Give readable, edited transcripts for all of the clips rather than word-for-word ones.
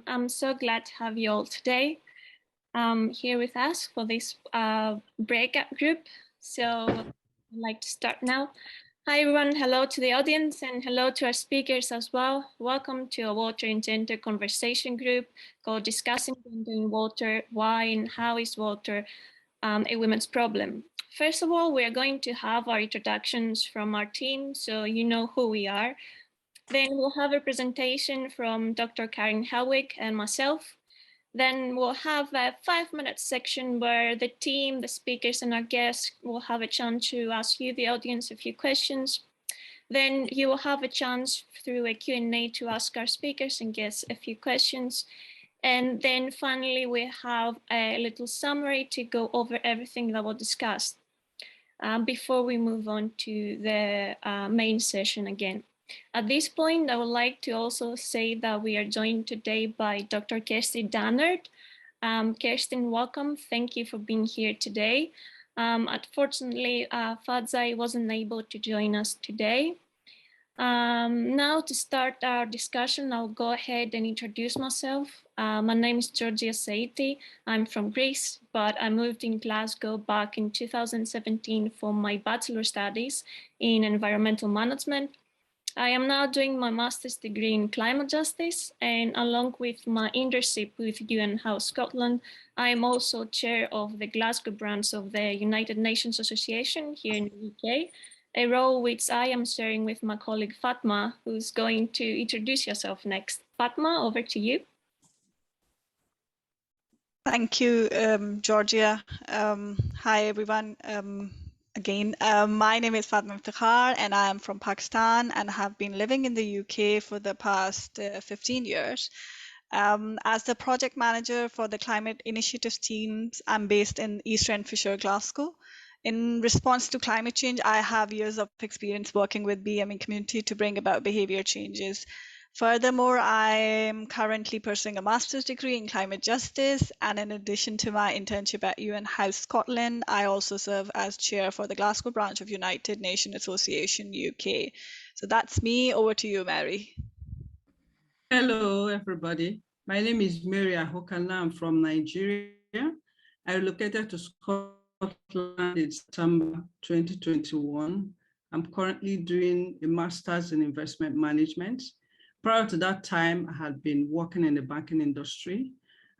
I'm so glad to have you all today here with us for this breakout group. So I'd like to start now. Hi everyone, hello to the audience and hello to our speakers as well. Welcome to a Water and Gender conversation group called Discussing Gender in Water, Why and How is Water a Women's Problem. First of all, we're going to have our introductions from our team so you know who we are. Then we'll have a presentation from Dr. Karin Helwig and myself. Then we'll have a 5-minute section where the team, the speakers and our guests will have a chance to ask you, the audience, a few questions. Then you will have a chance through a Q&A to ask our speakers and guests a few questions. And then finally, we have a little summary to go over everything that we'll discuss before we move on to the main session again. At this point, I would like to also say that we are joined today by Dr. Kerstin Danert. Kerstin, welcome. Thank you for being here today. Unfortunately, Fadzai wasn't able to join us today. Now to start our discussion, I'll go ahead and introduce myself. My name is Georgia Saiti. I'm from Greece, but I moved in Glasgow back in 2017 for my bachelor studies in environmental management. I am now doing my master's degree in climate justice, and along with my internship with UN House Scotland, I am also chair of the Glasgow branch of the United Nations Association here in the UK, a role which I am sharing with my colleague Fatma, who's going to introduce herself next. Fatma, over to you. Thank you, Georgia. Hi, everyone. Again, my name is Fatma Iftikhar and I am from Pakistan and have been living in the UK for the past 15 years. As the project manager for the climate initiatives teams, I'm based in East Renfrewshire, Glasgow. In response to climate change, I have years of experience working with BME community to bring about behavior changes. Furthermore, I'm currently pursuing a master's degree in climate justice, and in addition to my internship at UN House Scotland, I also serve as chair for the Glasgow branch of United Nations Association UK. So that's me. Over to you, Mary. Hello, everybody. My name is Miriah Hokalam from Nigeria. I relocated to Scotland in September 2021. I'm currently doing a master's in investment management. Prior to that time, I had been working in the banking industry.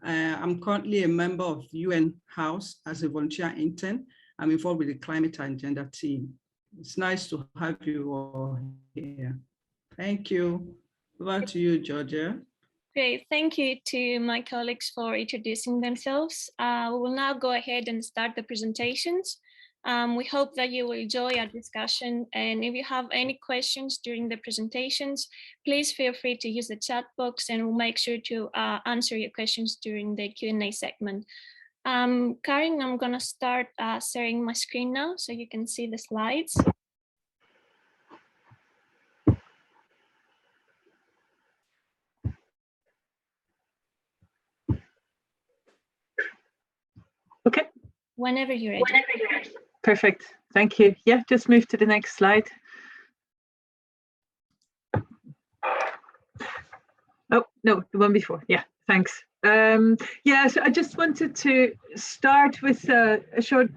I'm currently a member of UN House as a volunteer intern. I'm involved with the climate and gender team. It's nice to have you all here. Thank you. Over to you, Georgia. Great, thank you to my colleagues for introducing themselves. We will now go ahead and start the presentations. We hope that you will enjoy our discussion, and if you have any questions during the presentations, please feel free to use the chat box and we'll make sure to answer your questions during the Q&A segment. Karin, I'm gonna start sharing my screen now so you can see the slides. Okay. Whenever you're ready. Perfect. Thank you. Yeah, just move to the next slide. Oh, no, the one before. Yeah, thanks. Yeah, so I just wanted to start with a short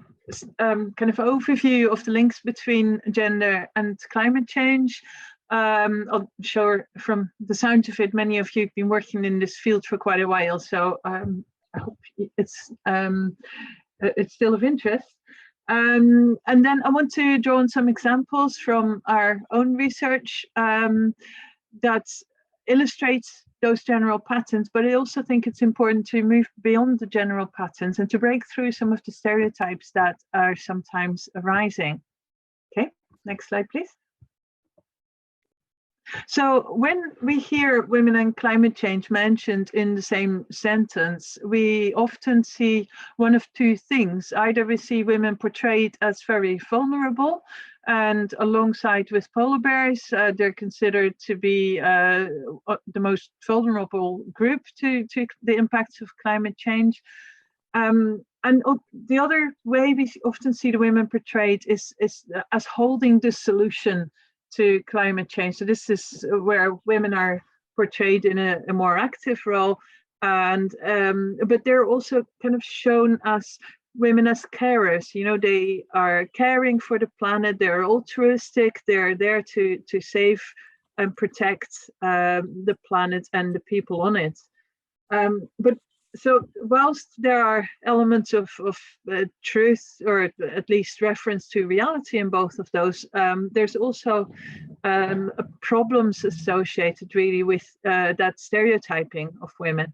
kind of overview of the links between gender and climate change. I'm sure from the sound of it, many of you have been working in this field for quite a while, so I hope it's still of interest. And then I want to draw on some examples from our own research that illustrates those general patterns, but I also think it's important to move beyond the general patterns and to break through some of the stereotypes that are sometimes arising. Okay, next slide, please. So when we hear women and climate change mentioned in the same sentence, we often see one of two things. Either we see women portrayed as very vulnerable, and alongside with polar bears, they're considered to be the most vulnerable group to the impacts of climate change. And the other way we often see the women portrayed is as holding the solution to climate change. So this is where women are portrayed in a more active role, And but they're also kind of shown as women as carers. You know, they are caring for the planet, they're altruistic, they're there to save and protect the planet and the people on it. But so whilst there are elements of truth, or at least reference to reality in both of those, there's also problems associated really with that stereotyping of women.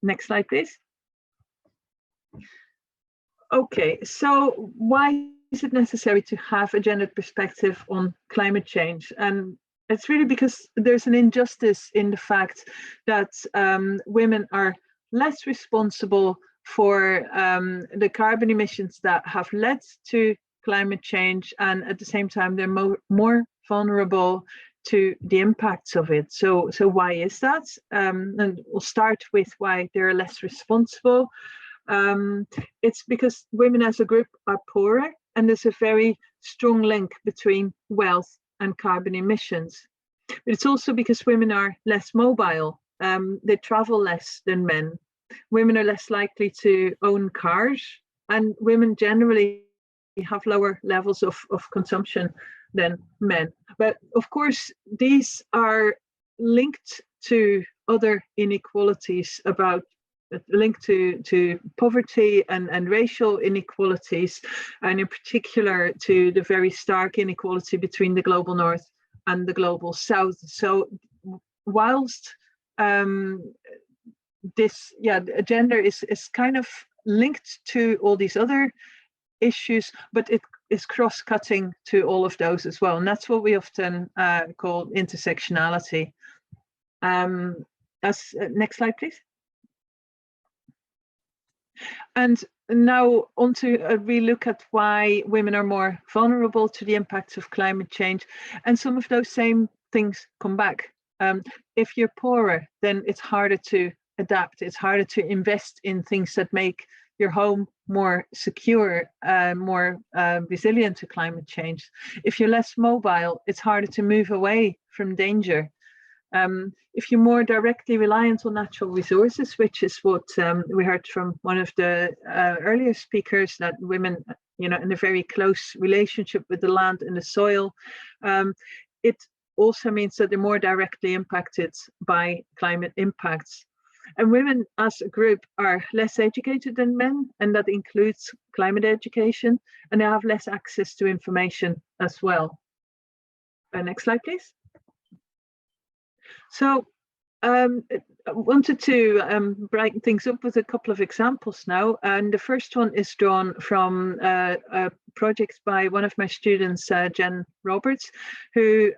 Next slide, please. Okay, so why is it necessary to have a gendered perspective on climate change? And it's really because there's an injustice in the fact that women are less responsible for the carbon emissions that have led to climate change, and at the same time they're more vulnerable to the impacts of it. So why is that? And we'll start with why they're less responsible. It's because women as a group are poorer, and there's a very strong link between wealth and carbon emissions. But it's also because women are less mobile. They travel less than men. Women are less likely to own cars, and women generally have lower levels of consumption than men. But of course, these are linked to other inequalities, linked to poverty and racial inequalities, and in particular to the very stark inequality between the global north and the global south. So whilst gender is kind of linked to all these other issues, but it is cross-cutting to all of those as well, and that's what we often call intersectionality. Next slide, please. And now on to a relook at why women are more vulnerable to the impacts of climate change, and some of those same things come back. If you're poorer, then it's harder to adapt, it's harder to invest in things that make your home more secure, more resilient to climate change. If you're less mobile, it's harder to move away from danger. If you're more directly reliant on natural resources, which is what we heard from one of the earlier speakers, that women, in a very close relationship with the land and the soil, it also means that they're more directly impacted by climate impacts. And women as a group are less educated than men, and that includes climate education, and they have less access to information as well. Next slide, please. So I wanted to brighten things up with a couple of examples now. And the first one is drawn from a project by one of my students, Jen Roberts, who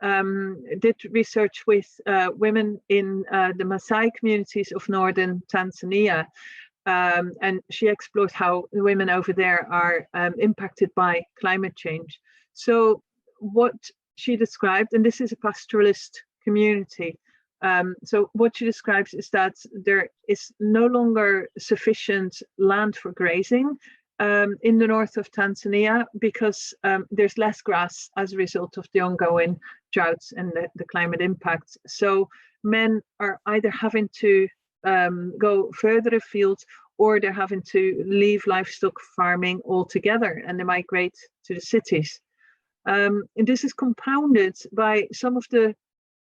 did research with women in the Maasai communities of northern Tanzania. And she explored how the women over there are impacted by climate change. So what she described, and this is a pastoralist community, so what she describes is that there is no longer sufficient land for grazing in the north of Tanzania, because there's less grass as a result of the ongoing droughts and the climate impacts. So men are either having to go further afield, or they're having to leave livestock farming altogether, and they migrate to the cities. And this is compounded by some of the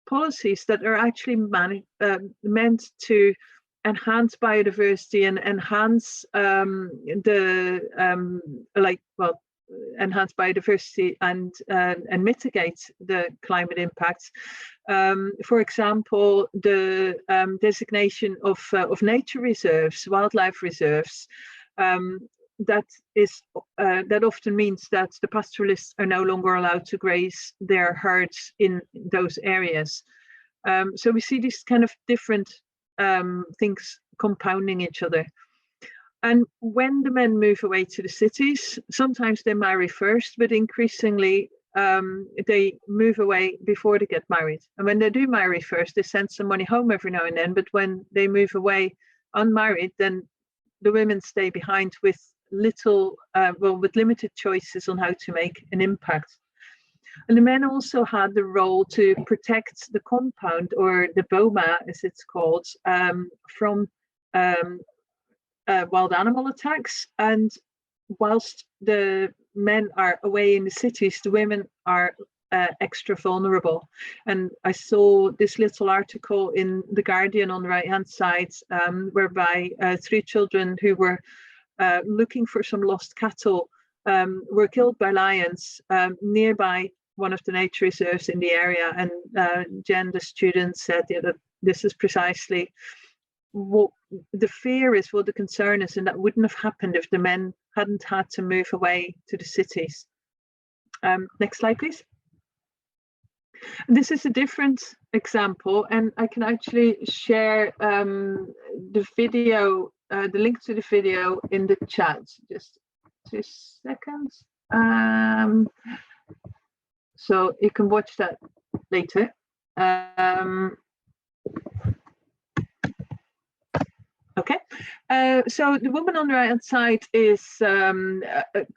policies that are actually meant to enhance biodiversity and enhance enhance biodiversity and mitigate the climate impacts. For example, the designation of nature reserves, wildlife reserves. That often means that the pastoralists are no longer allowed to graze their herds in those areas. So we see these kind of different things compounding each other. And when the men move away to the cities, sometimes they marry first, but increasingly they move away before they get married. And when they do marry first, they send some money home every now and then. But when they move away unmarried, then the women stay behind with limited choices on how to make an impact. And the men also had the role to protect the compound, or the boma as it's called, from wild animal attacks. And whilst the men are away in the cities, the women are extra vulnerable. And I saw this little article in The Guardian on the right hand side, whereby 3 children who were looking for some lost cattle were killed by lions nearby one of the nature reserves in the area. And Jen, the student, said that this is precisely what the fear is, what the concern is, and that wouldn't have happened if the men hadn't had to move away to the cities. Next slide, please. This is a different example, and I can actually share the video, the link to the video in the chat. Just 2 seconds. So you can watch that later. Okay, so the woman on the right hand side is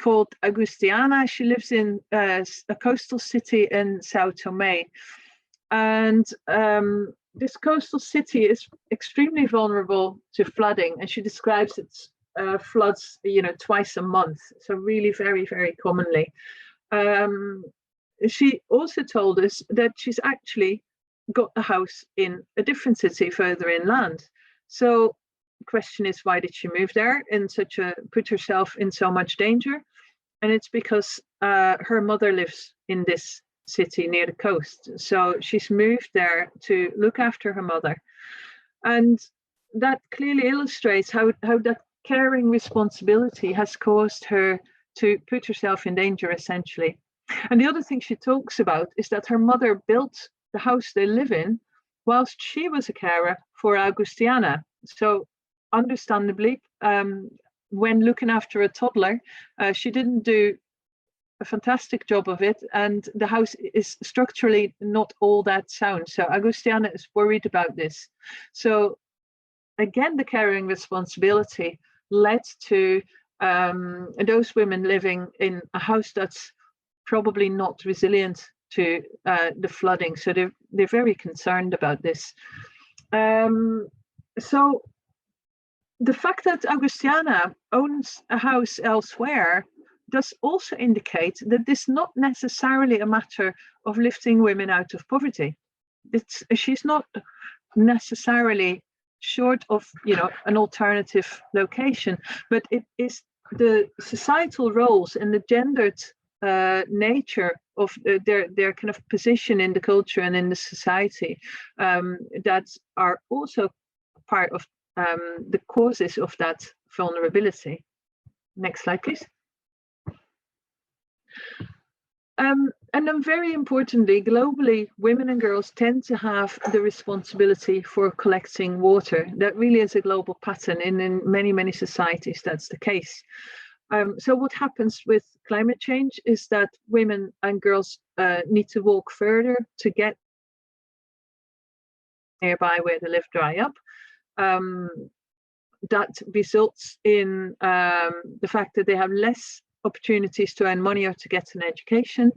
called Agustiana. She lives in a coastal city in Sao Tome. And this coastal city is extremely vulnerable to flooding. And she describes its floods, twice a month. So really very, very commonly. She also told us that she's actually got a house in a different city further inland. So the question is, why did she move there in put herself in so much danger? And it's because her mother lives in this city near the coast. So she's moved there to look after her mother. And that clearly illustrates how that caring responsibility has caused her to put herself in danger, essentially. And the other thing she talks about is that her mother built the house they live in whilst she was a carer for Agustiana. So understandably, when looking after a toddler, she didn't do a fantastic job of it, and the house is structurally not all that sound. So Agustiana is worried about this. So again, the caring responsibility led to those women living in a house that's probably not resilient to the flooding. So they're very concerned about this. So the fact that Agustiana owns a house elsewhere does also indicate that this is not necessarily a matter of lifting women out of poverty. She's not necessarily short of an alternative location, but it is the societal roles and the gendered nature of their kind of position in the culture and in the society that are also part of the causes of that vulnerability. Next slide, please. And then very importantly, globally, women and girls tend to have the responsibility for collecting water. That really is a global pattern, and in many, many societies, that's the case. So what happens with climate change is that women and girls need to walk further to get nearby where they live dry up. That results in the fact that they have less opportunities to earn money or to get an education.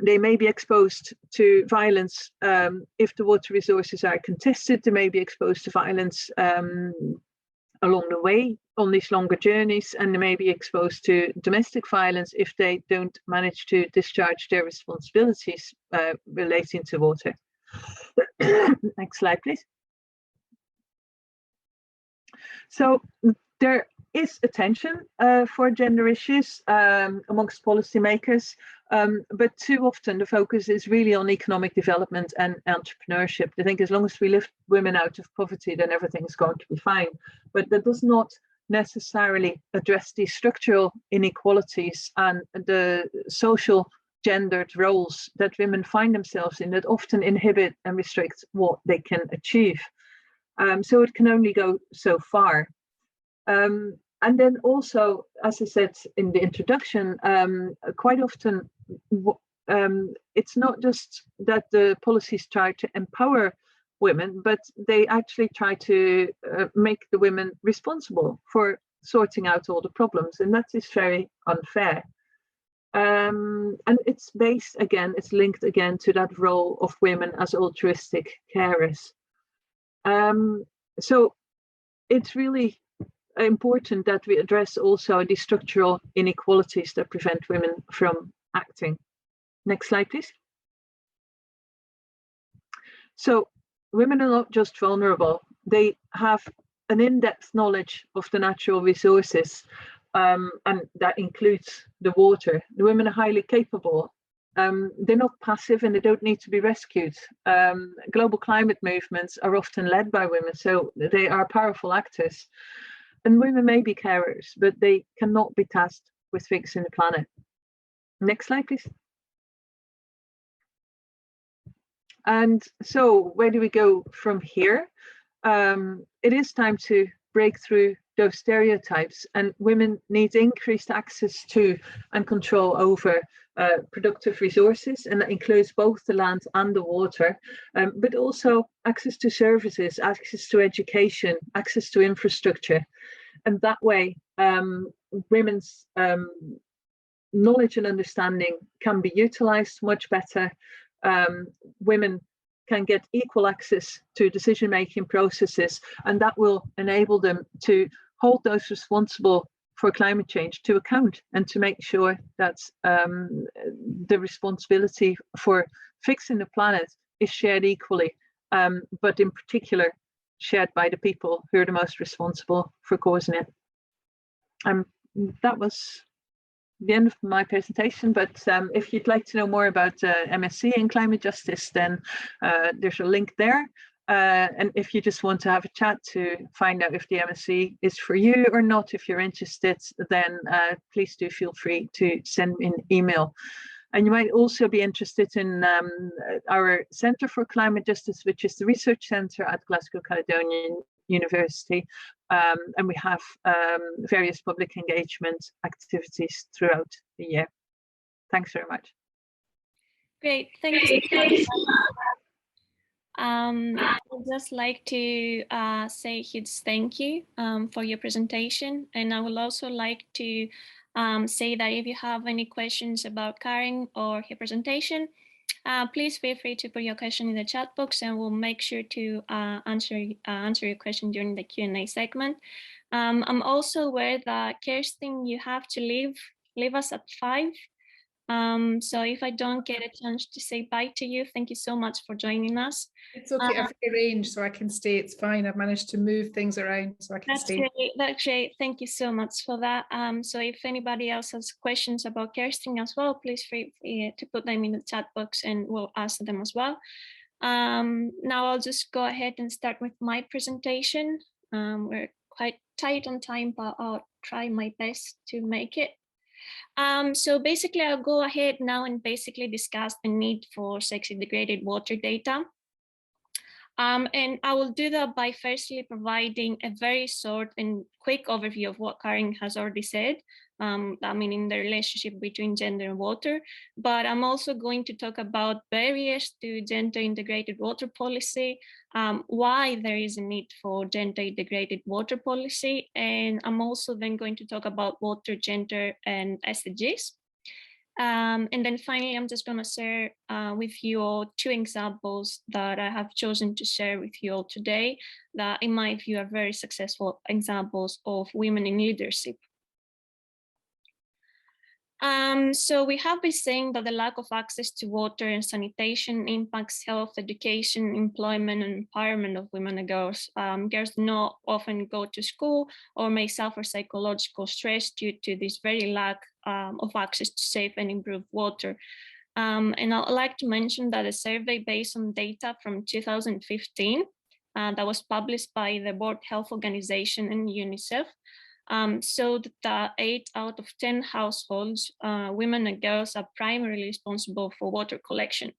They may be exposed to violence if the water resources are contested. They may be exposed to violence along the way on these longer journeys, and they may be exposed to domestic violence if they don't manage to discharge their responsibilities relating to water. Next slide, please. So there is attention for gender issues amongst policymakers, but too often the focus is really on economic development and entrepreneurship. I think as long as we lift women out of poverty, then everything's going to be fine. But that does not necessarily address the structural inequalities and the social gendered roles that women find themselves in that often inhibit and restrict what they can achieve. So it can only go so far. And then also, as I said in the introduction, quite often it's not just that the policies try to empower women, but they actually try to make the women responsible for sorting out all the problems, and that is very unfair. And it's based again, it's linked again to that role of women as altruistic carers. So it's really important that we address also the structural inequalities that prevent women from acting. Next slide, please. So women are not just vulnerable, they have an in-depth knowledge of the natural resources, and that includes the water. The women are highly capable. They're not passive and they don't need to be rescued. Global climate movements are often led by women, so they are powerful actors. And women may be carers, but they cannot be tasked with fixing the planet. Next slide, please. And so where do we go from here? It is time to break through those stereotypes, and women need increased access to and control over productive resources, and that includes both the land and the water, but also access to services, access to education, access to infrastructure. And that way, women's knowledge and understanding can be utilized much better. Women can get equal access to decision-making processes, and that will enable them to hold those responsible for climate change to account, and to make sure that the responsibility for fixing the planet is shared equally, but in particular shared by the people who are the most responsible for causing it. That was the end of my presentation, but if you'd like to know more about MSc in climate justice, then there's a link there. And if you just want to have a chat to find out if the MSc is for you or not, if you're interested, then please do feel free to send me an email. And you might also be interested in our Centre for Climate Justice, which is the research centre at Glasgow Caledonian University. And we have various public engagement activities throughout the year. Thanks very much. Great, thank you so much. I'd just like to say a huge thank you for your presentation. And I would also like to say that if you have any questions about Karin or her presentation, please feel free to put your question in the chat box, and we'll make sure to answer your question during the Q&A segment. I'm also aware that Kerstin, you have to leave us at 5. So if I don't get a chance to say bye to you, thank you so much for joining us. It's okay, I've arranged so I can stay, it's fine. I've managed to move things around so I can stay. That's great, thank you so much for that. So if anybody else has questions about Kerstin as well, please feel free to put them in the chat box and we'll answer them as well. Now I'll just go ahead and start with my presentation. We're quite tight on time, but I'll try my best to make it. So basically, I'll go ahead now and basically discuss the need for sexually degraded water data. And I will do that by firstly providing a very short and quick overview of what Karin has already said, I mean, in the relationship between gender and water. But I'm also going to talk about barriers to gender integrated water policy, why there is a need for gender integrated water policy. And I'm also then going to talk about water, gender, and SDGs. And then finally, I'm just going to share with you all 2 examples that I have chosen to share with you all today that, in my view, are very successful examples of women in leadership. So we have been saying that the lack of access to water and sanitation impacts health, education, employment, and empowerment of women and girls. Girls do not often go to school or may suffer psychological stress due to this very lack of access to safe and improved water. And I'd like to mention that a survey based on data from 2015 that was published by the World Health Organization and UNICEF showed that 8 out of 10 households, women and girls, are primarily responsible for water collection.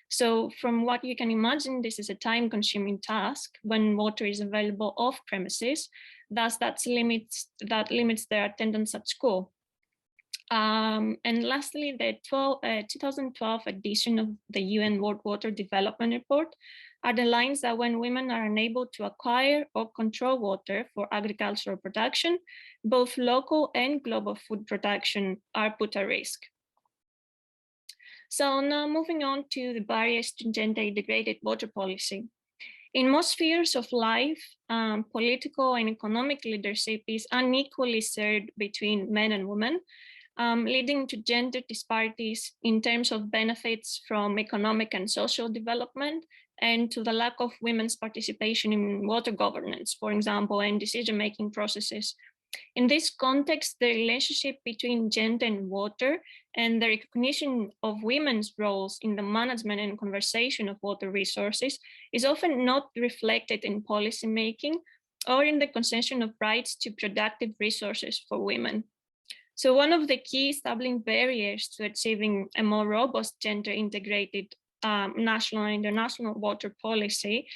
So from what you can imagine, this is a time-consuming task when water is available off premises, thus that limits their attendance at school. And lastly, the 2012 edition of the UN World Water Development Report underlines that when women are unable to acquire or control water for agricultural production, both local and global food production are put at risk. So now moving on to the barriers to gender-integrated water policy. In most spheres of life, political and economic leadership is unequally shared between men and women, leading to gender disparities in terms of benefits from economic and social development, and to the lack of women's participation in water governance, for example, and decision-making processes. In this context, the relationship between gender and water and the recognition of women's roles in the management and conservation of water resources is often not reflected in policymaking or in the concession of rights to productive resources for women. So one of the key stumbling barriers to achieving a more robust gender-integrated national and international water policy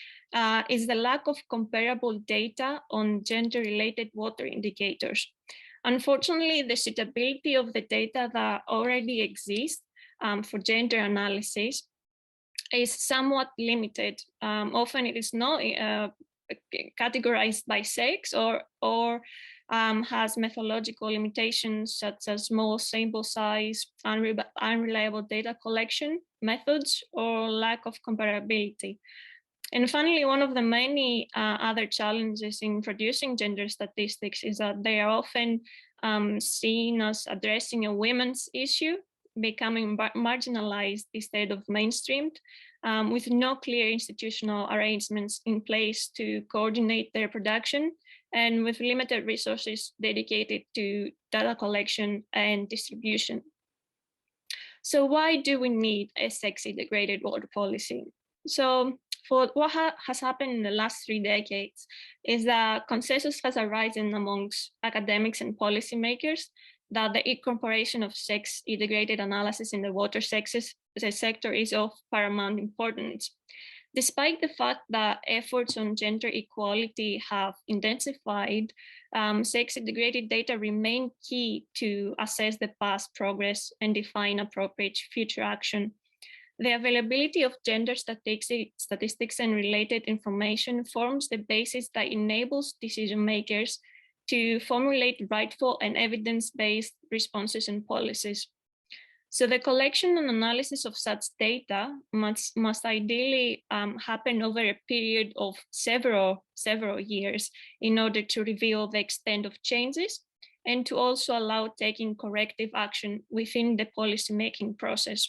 is the lack of comparable data on gender-related water indicators. Unfortunately, the suitability of the data that already exists for gender analysis is somewhat limited. Often it is not categorized by sex or has methodological limitations such as small sample size, unreliable data collection methods, or lack of comparability. And finally, one of the many other challenges in producing gender statistics is that they are often seen as addressing a women's issue, becoming marginalized instead of mainstreamed, with no clear institutional arrangements in place to coordinate their production, and with limited resources dedicated to data collection and distribution. So why do we need a sex-integrated water policy? So for what has happened in the last 3 decades is that consensus has arisen amongst academics and policymakers that the incorporation of sex-integrated analysis in the water sector is of paramount importance. Despite the fact that efforts on gender equality have intensified, sex-integrated data remain key to assess the past progress and define appropriate future action. The availability of gender statistics and related information forms the basis that enables decision makers to formulate rightful and evidence-based responses and policies. So the collection and analysis of such data must ideally happen over a period of several years in order to reveal the extent of changes and to also allow taking corrective action within the policymaking process.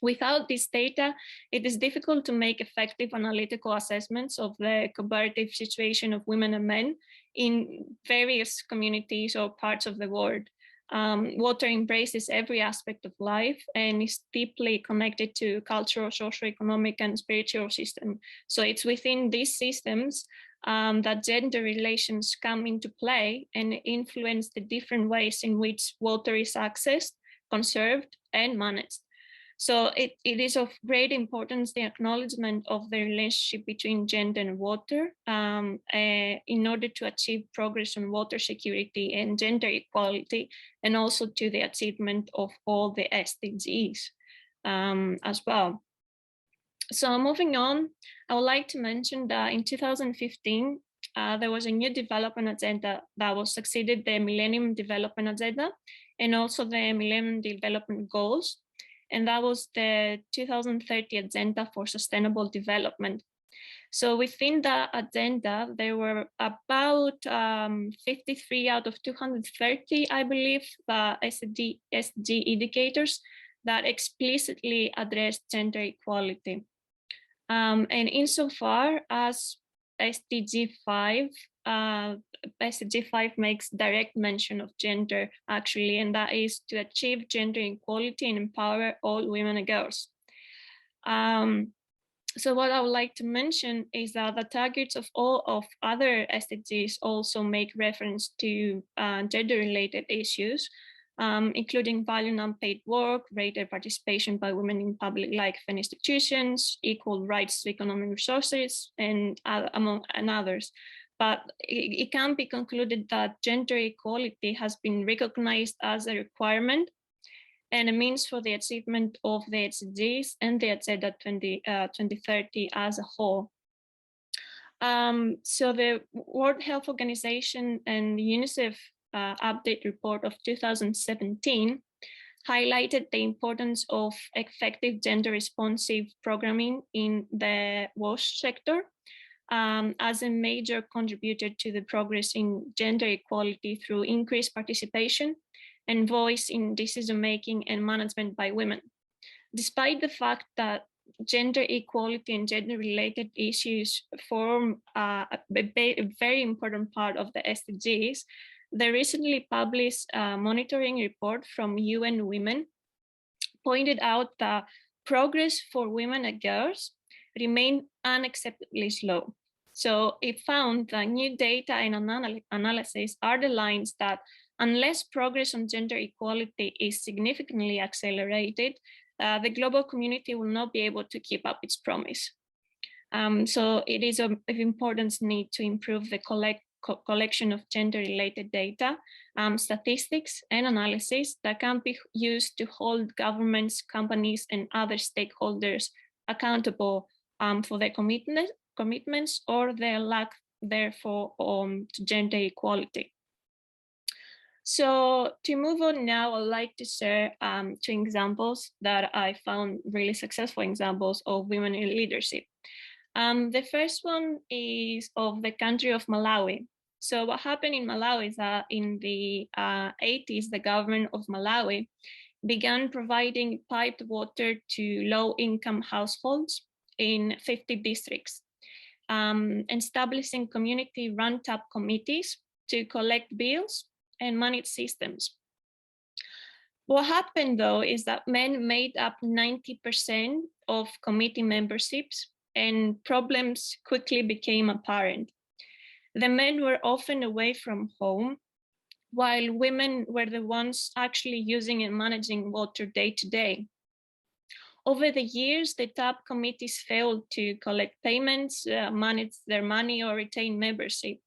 Without this data, it is difficult to make effective analytical assessments of the comparative situation of women and men in various communities or parts of the world. Water embraces every aspect of life and is deeply connected to cultural, socioeconomic, and spiritual system. So it's within these systems that gender relations come into play and influence the different ways in which water is accessed, conserved, and managed. So it is of great importance, the acknowledgement of the relationship between gender and water in order to achieve progress on water security and gender equality, and also to the achievement of all the SDGs as well. So moving on, I would like to mention that in 2015, there was a new development agenda that was succeeded the Millennium Development Agenda and also the Millennium Development Goals. And that was the 2030 Agenda for Sustainable Development. So within that agenda, there were about 53 out of 230, I believe, SDG indicators that explicitly address gender equality. And insofar as SDG 5, SDG 5 makes direct mention of gender, actually, and that is to achieve gender equality and empower all women and girls. So what I would like to mention is that the targets of all of other SDGs also make reference to gender-related issues, including valuing unpaid work, greater participation by women in public life and institutions, equal rights to economic resources, and among others. But it can be concluded that gender equality has been recognized as a requirement and a means for the achievement of the SDGs and the Agenda 2030 as a whole. So the World Health Organization and the UNICEF update report of 2017 highlighted the importance of effective gender responsive programming in the WASH sector as a major contributor to the progress in gender equality through increased participation and voice in decision-making and management by women. Despite the fact that gender equality and gender-related issues form a very important part of the SDGs, the recently published monitoring report from UN Women pointed out that progress for women and girls remain unacceptably slow. So it found that new data and analysis are the lines that unless progress on gender equality is significantly accelerated, the global community will not be able to keep up its promise. So it is of importance need to improve the collection of gender-related data, statistics, and analysis that can be used to hold governments, companies, and other stakeholders accountable for their commitments or their lack, therefore, to gender equality. So to move on now, I'd like to share 2 examples that I found really successful examples of women in leadership. The first one is of the country of Malawi. So what happened in Malawi is that in the 80s, the government of Malawi began providing piped water to low-income households in 50 districts, establishing community-run tap committees to collect bills and manage systems. What happened though is that men made up 90% of committee memberships and problems quickly became apparent. The men were often away from home while women were the ones actually using and managing water day to day. Over the years, the TAP committees failed to collect payments, manage their money, or retain membership.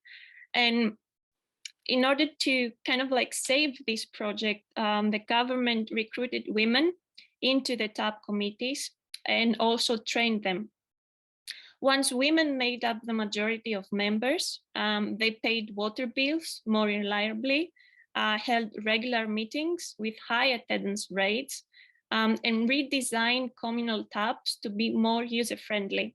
And in order to kind of like save this project, the government recruited women into the TAP committees and also trained them. Once women made up the majority of members, they paid water bills more reliably, held regular meetings with high attendance rates, and redesigned communal taps to be more user-friendly.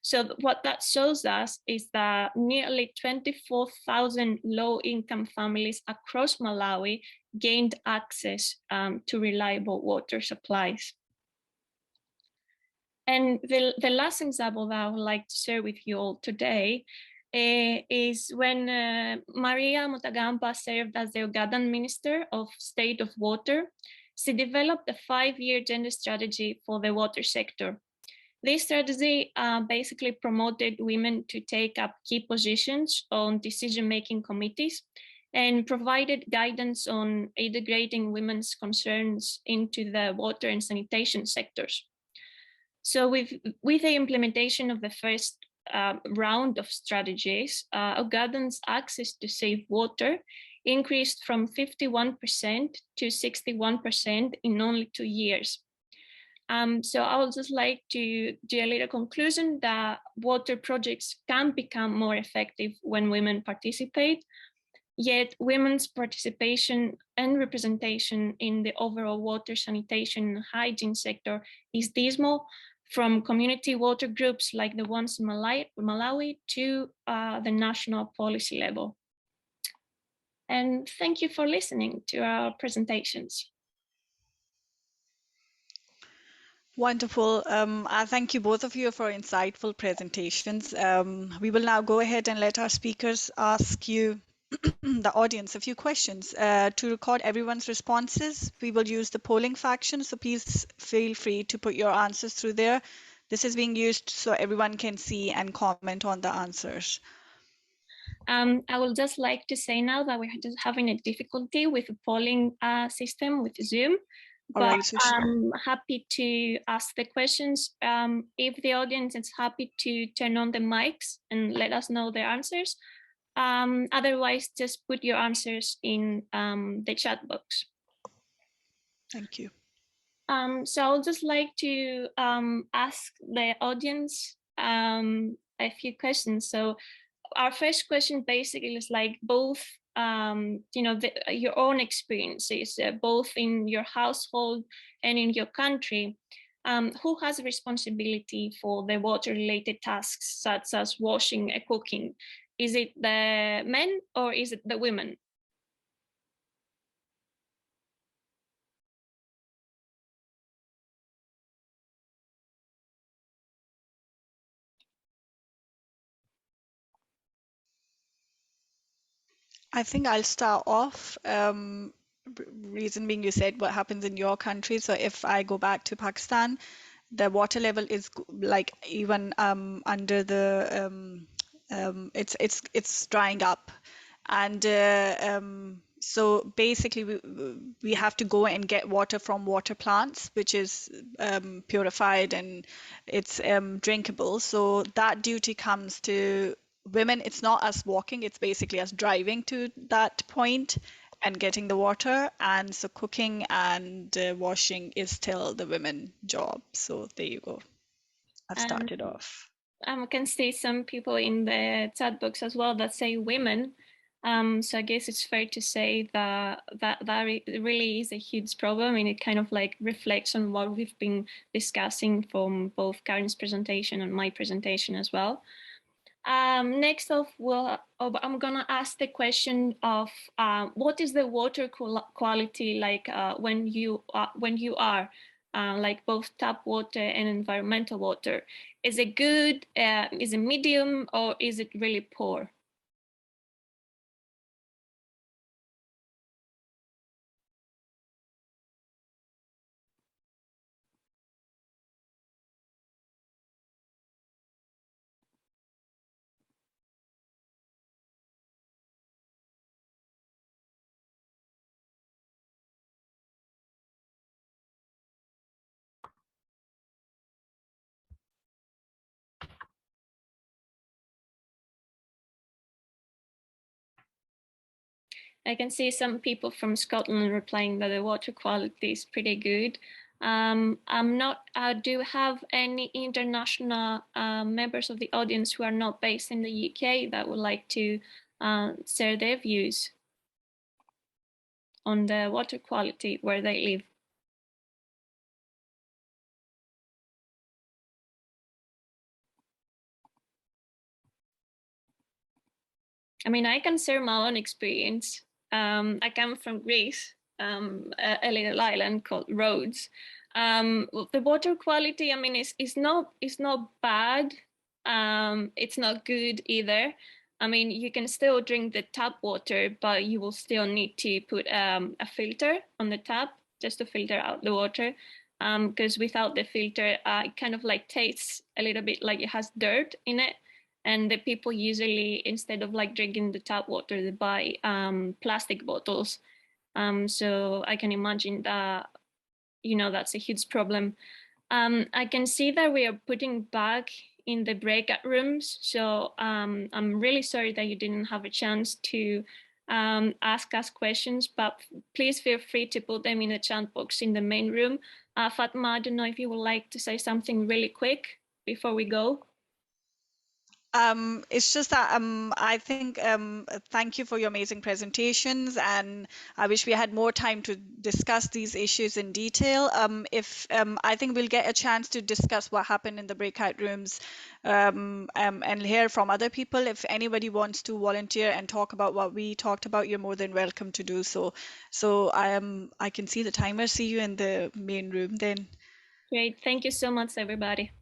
So what that shows us is that nearly 24,000 low-income families across Malawi gained access to reliable water supplies. And the last example that I would like to share with you all today is when Miriah Hokalam served as the Ugandan Minister of State of Water. She developed a 5-year gender strategy for the water sector. This strategy basically promoted women to take up key positions on decision-making committees and provided guidance on integrating women's concerns into the water and sanitation sectors. So with the implementation of the first round of strategies, Ugandan's access to safe water increased from 51% to 61% in only 2 years. So I would just like to do a little conclusion that water projects can become more effective when women participate, yet women's participation and representation in the overall water, sanitation, and hygiene sector is dismal, from community water groups like the ones in Malawi to the national policy level. And thank you for listening to our presentations. Wonderful. I thank you both of you for insightful presentations. We will now go ahead and let our speakers ask you, the audience, a few questions. To record everyone's responses, we will use the polling function, so please feel free to put your answers through there. This is being used so everyone can see and comment on the answers. I would just like to say now that we're just having a difficulty with the polling system with Zoom. But Right, so I'm happy to ask the questions. If the audience is happy to turn on the mics and let us know their answers. Otherwise, just put your answers in the chat box. Thank you. So I'll just like to ask the audience a few questions. So our first question basically is like both, you know, your own experiences, both in your household and in your country. Who has responsibility for the water-related tasks such as washing and cooking? Is it the men or is it the women? I think I'll start off. Reason being, you said what happens in your country. So if I go back to Pakistan, the water level is like even under the it's drying up, and so basically we have to go and get water from water plants, which is purified and it's drinkable. So that duty comes to women. It's not us walking, it's basically us driving to that point and getting the water. And so cooking and washing is still the women job. So there you go. I've started off. I can see some people in the chat box as well that say women. So I guess it's fair to say that really is a huge problem, and it kind of like reflects on what we've been discussing from both Karin's presentation and my presentation as well. Next off, I'm gonna ask the question of what is the water quality like when you are like both tap water and environmental water? Is it good? Is it medium, or is it really poor? I can see some people from Scotland replying that the water quality is pretty good. I'm not, do you have any international members of the audience who are not based in the UK that would like to share their views on the water quality where they live? I mean, I can share my own experience. I come from Greece, a little island called Rhodes. The water quality, I mean, it's not bad. It's not good either. I mean, you can still drink the tap water, but you will still need to put a filter on the tap just to filter out the water. Because without the filter, it kind of like tastes a little bit like it has dirt in it. And the people usually, instead of like drinking the tap water, they buy plastic bottles. So I can imagine that, you know, that's a huge problem. I can see that we are putting back in the breakout rooms. So I'm really sorry that you didn't have a chance to ask us questions, but please feel free to put them in the chat box in the main room. Fatma, I don't know if you would like to say something really quick before we go. It's just that I think thank you for your amazing presentations, and I wish we had more time to discuss these issues in detail. If I think we'll get a chance to discuss what happened in the breakout rooms and hear from other people. If anybody wants to volunteer and talk about what we talked about, you're more than welcome to do so. So I can see the timer. See you in the main room then. Great. Thank you so much, everybody.